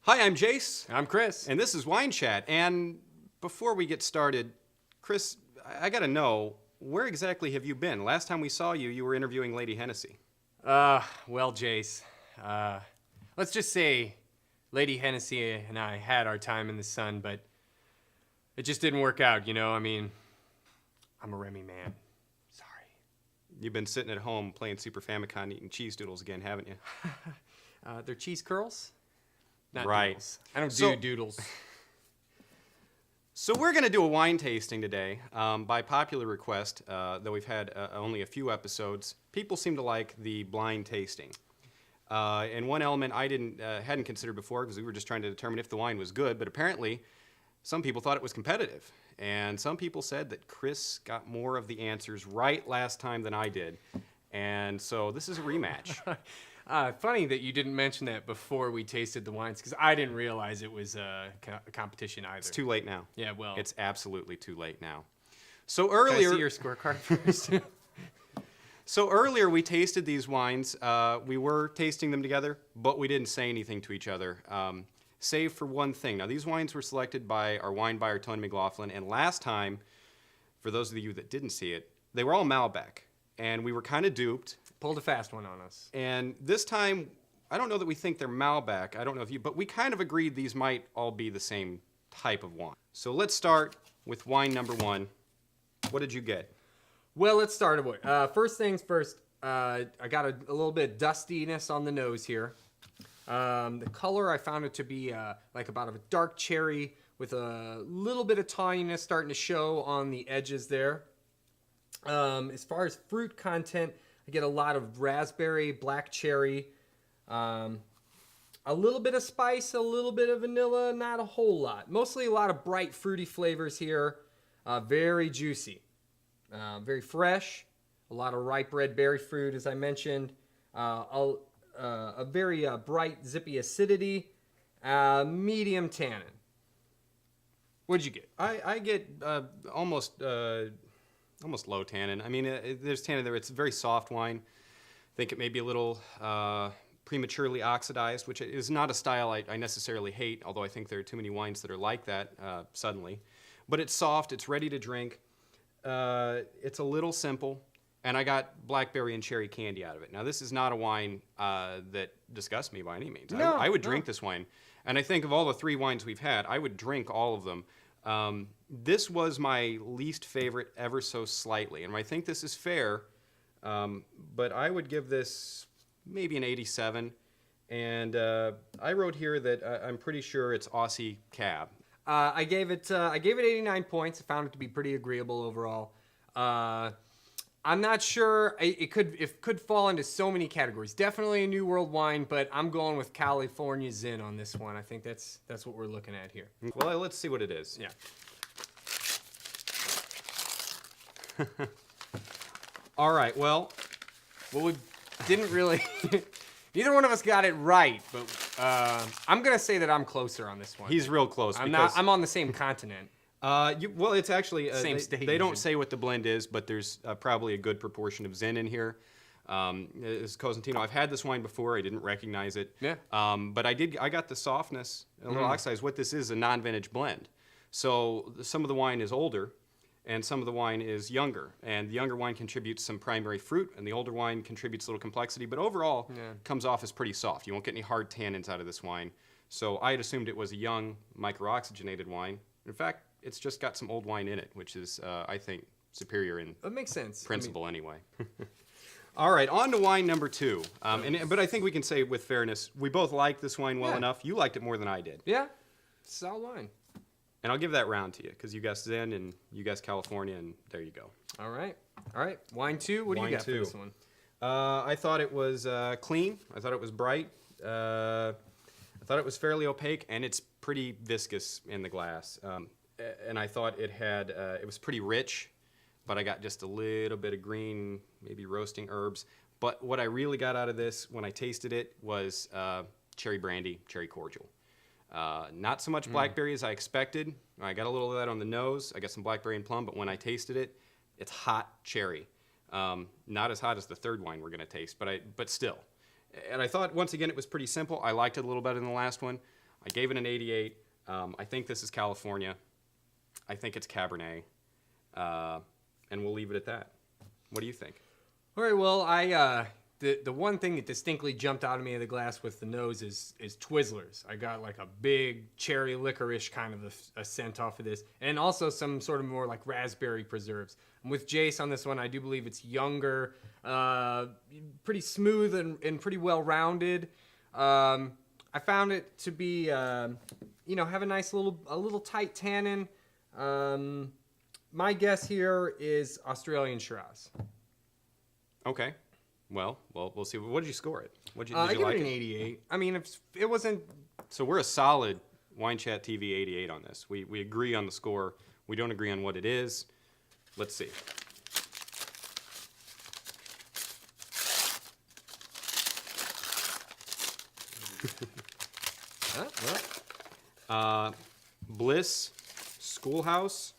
Hi, I'm Jase. I'm Chris. And this is Wine Chat. And before we get started, Chris, I gotta know, where exactly have you been? Last time we saw you, you were interviewing Lady Hennessy. Well, Jase, let's just say Lady Hennessy and I had our time in the sun, but it just didn't work out, you know? I mean, I'm a Remy man. Sorry. You've been sitting at home playing Super Famicom eating cheese doodles again, haven't you? They're cheese curls? Not Right. doodles. I don't do doodles. So we're going to do a wine tasting today. By popular request, though we've had only a few episodes, people seem to like the blind tasting. And one element I hadn't considered before, because we were just trying to determine if the wine was good, but apparently some people thought it was competitive. And some people said that Chris got more of the answers right last time than I did. And so this is a rematch. Funny that you didn't mention that before we tasted the wines, because I didn't realize it was a competition either. It's too late now. Yeah, well. It's absolutely too late now. So Can I earlier... see your scorecard first? So earlier we tasted these wines. We were tasting them together, but we didn't say anything to each other, save for one thing. Now, these wines were selected by our wine buyer, Tony McLaughlin, and last time, for those of you that didn't see it, they were all Malbec, and we were kind of duped. Pulled a fast one on us. And this time, I don't know that we think they're Malbec. I don't know if you, but we kind of agreed these might all be the same type of wine. So let's start with wine number one. What did you get? Well, let's start away. First things first, I got a little bit of dustiness on the nose here. The color, I found it to be like about a dark cherry with a little bit of tawniness starting to show on the edges there. As far as fruit content, I get a lot of raspberry, black cherry, a little bit of spice, a little bit of vanilla, not a whole lot. Mostly a lot of bright fruity flavors here, very juicy. Very fresh, a lot of ripe red berry fruit, as I mentioned, a very bright, zippy acidity, medium tannin. What did you get? I get almost low tannin. I mean, there's tannin there. It's a very soft wine. I think it may be a little prematurely oxidized, which is not a style I necessarily hate, although I think there are too many wines that are like that suddenly. But it's soft. It's ready to drink. It's a little simple, and I got blackberry and cherry candy out of it. Now, this is not a wine that disgusts me by any means. No, I would drink this wine, and I think of all the three wines we've had, I would drink all of them. This was my least favorite ever so slightly, and I think this is fair, but I would give this maybe an 87, and I wrote here that I'm pretty sure it's Aussie Cab. I gave it 89 points. I found it to be pretty agreeable overall. I'm not sure. It could fall into so many categories. Definitely a New World wine, but I'm going with California Zin on this one. I think that's what we're looking at here. Well, let's see what it is. Yeah. All right, well, we didn't really... Neither one of us got it right, but I'm gonna say that I'm closer on this one. he's real close. I'm on the same continent. Well, it's actually Same state. They don't say what the blend is, but there's probably a good proportion of Zin in here. It's Cosentino. I've had this wine before. I didn't recognize it. Yeah. But I got the softness, a little oxidized. What this is a non-vintage blend. So some of the wine is older, and some of the wine is younger. And the younger wine contributes some primary fruit, and the older wine contributes a little complexity. But overall, comes off as pretty soft. You won't get any hard tannins out of this wine. So I had assumed it was a young, micro-oxygenated wine. In fact, it's just got some old wine in it, which is, I think, superior in That makes sense. principle anyway. All right, on to wine number two. But I think we can say with fairness, we both liked this wine well enough. You liked it more than I did. Yeah, solid wine. And I'll give that round to you, because you guessed Zen and you guessed California, and there you go. All right. Wine two. What do you got for this one? I thought it was clean. I thought it was bright. I thought it was fairly opaque, and it's pretty viscous in the glass. And I thought it was pretty rich, but I got just a little bit of green, maybe roasting herbs. But what I really got out of this when I tasted it was cherry brandy, cherry cordial. Not so much blackberry as I expected. I got a little of that on the nose. I got some blackberry and plum, but when I tasted it, it's hot cherry. Not as hot as the third wine we're going to taste, but still. And I thought, once again, it was pretty simple. I liked it a little better than the last one. I gave it an 88. I think this is California. I think it's Cabernet. And we'll leave it at that. What do you think? All right, well, the one thing that distinctly jumped out of me of the glass with the nose is Twizzlers. I got like a big cherry licorice kind of a scent off of this, and also some sort of more like raspberry preserves. And with Jase on this one, I do believe it's younger, pretty smooth and pretty well rounded. I found it to be, have a nice little tight tannin. My guess here is Australian Shiraz. Okay. Well, we'll see. What did you score it? Did I you give like it an 88. I mean, it wasn't. So we're a solid Wine Chat TV 88 on this. We agree on the score. We don't agree on what it is. Let's see. Bliss Schoolhouse.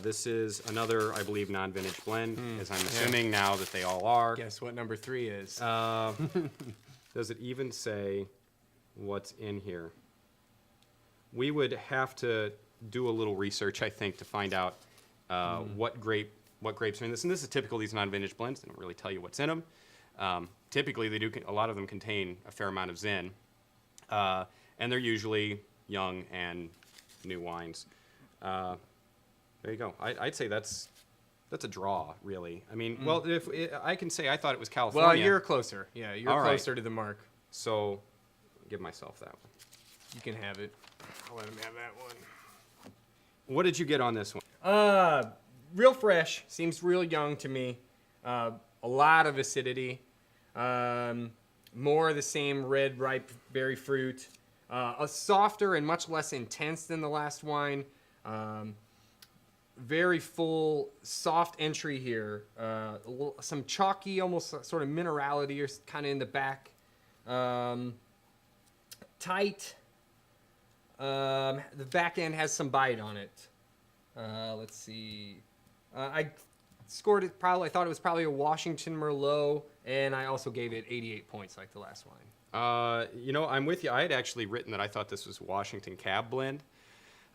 This is another, I believe, non-vintage blend, as I'm assuming now that they all are. Guess what number 3 is? Does it even say what's in here? We would have to do a little research, I think, to find out what grapes are in this. And this is typical of these non-vintage blends. They don't really tell you what's in them. Typically, a lot of them contain a fair amount of Zin. And they're usually young and new wines. There you go. I'd say that's a draw, really. I mean, well, if I can say I thought it was California. Well, you're closer. Yeah, you're All right. closer to the mark. So, I'll give myself that one. You can have it. I'll let him have that one. What did you get on this one? Real fresh. Seems real young to me. A lot of acidity. More of the same red, ripe berry fruit. A softer and much less intense than the last wine. Very full, soft entry here. Some chalky, almost sort of minerality or kind of in the back. Tight. The back end has some bite on it. Let's see. I scored it I thought it was probably a Washington Merlot, and I also gave it 88 points like the last wine. I'm with you. I had actually written that I thought this was Washington Cab Blend.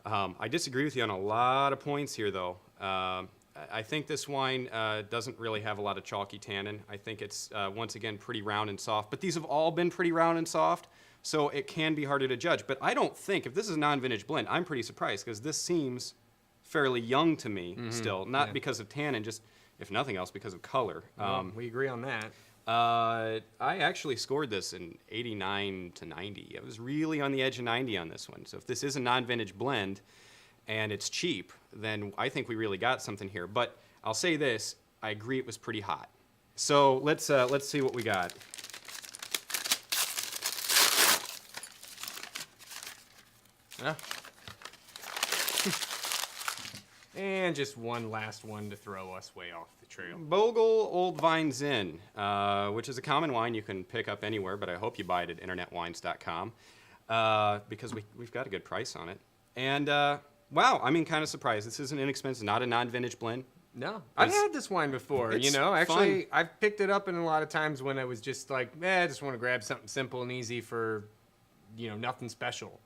I disagree with you on a lot of points here, though. I think this wine doesn't really have a lot of chalky tannin. I think it's, once again, pretty round and soft. But these have all been pretty round and soft, so it can be harder to judge. But I don't think, if this is a non-vintage blend, I'm pretty surprised, because this seems fairly young to me still. Not because of tannin, just, if nothing else, because of color. We agree on that. I actually scored this in 89 to 90. I was really on the edge of 90 on this one. So if this is a non-vintage blend and it's cheap, then I think we really got something here. But I'll say this, I agree it was pretty hot. So let's see what we got. Yeah. And just one last one to throw us way off the trail. Bogle Old Vine Zin, which is a common wine you can pick up anywhere, but I hope you buy it at internetwines.com because we've got a good price on it. And wow, I mean, kind of surprised. This isn't inexpensive, not a non-vintage blend. No, I've had this wine before. It's Actually, fun. I've picked it up in a lot of times when I was just like, I just want to grab something simple and easy for, nothing special.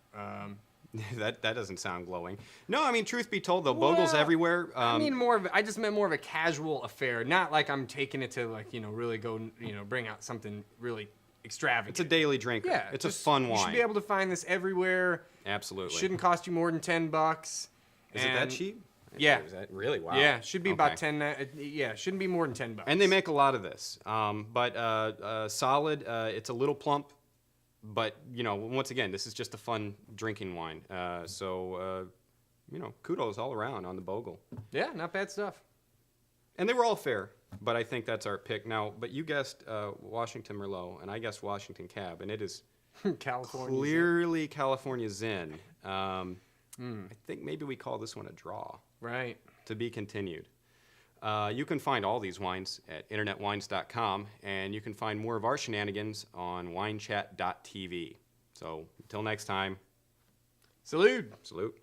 That doesn't sound glowing. No, I mean, truth be told, though, Bogle's everywhere. I just meant more of a casual affair, not like I'm taking it to really go, bring out something really extravagant. It's a daily drinker. Yeah, it's a fun wine. You should be able to find this everywhere. Absolutely. Shouldn't cost you more than $10. Is it that cheap? Yeah. Is that really? Wow. Yeah, should be about Okay. 10. Yeah, shouldn't be more than $10. And they make a lot of this. But solid. It's a little plump. But, once again, this is just a fun drinking wine. Kudos all around on the Bogle. Yeah, not bad stuff. And they were all fair, but I think that's our pick. Now, but you guessed Washington Merlot, and I guessed Washington Cab, and it is California. clearly California Zin. I think maybe we call this one a draw. Right. To be continued. You can find all these wines at internetwines.com, and you can find more of our shenanigans on winechat.tv. So until next time, Salute. salute.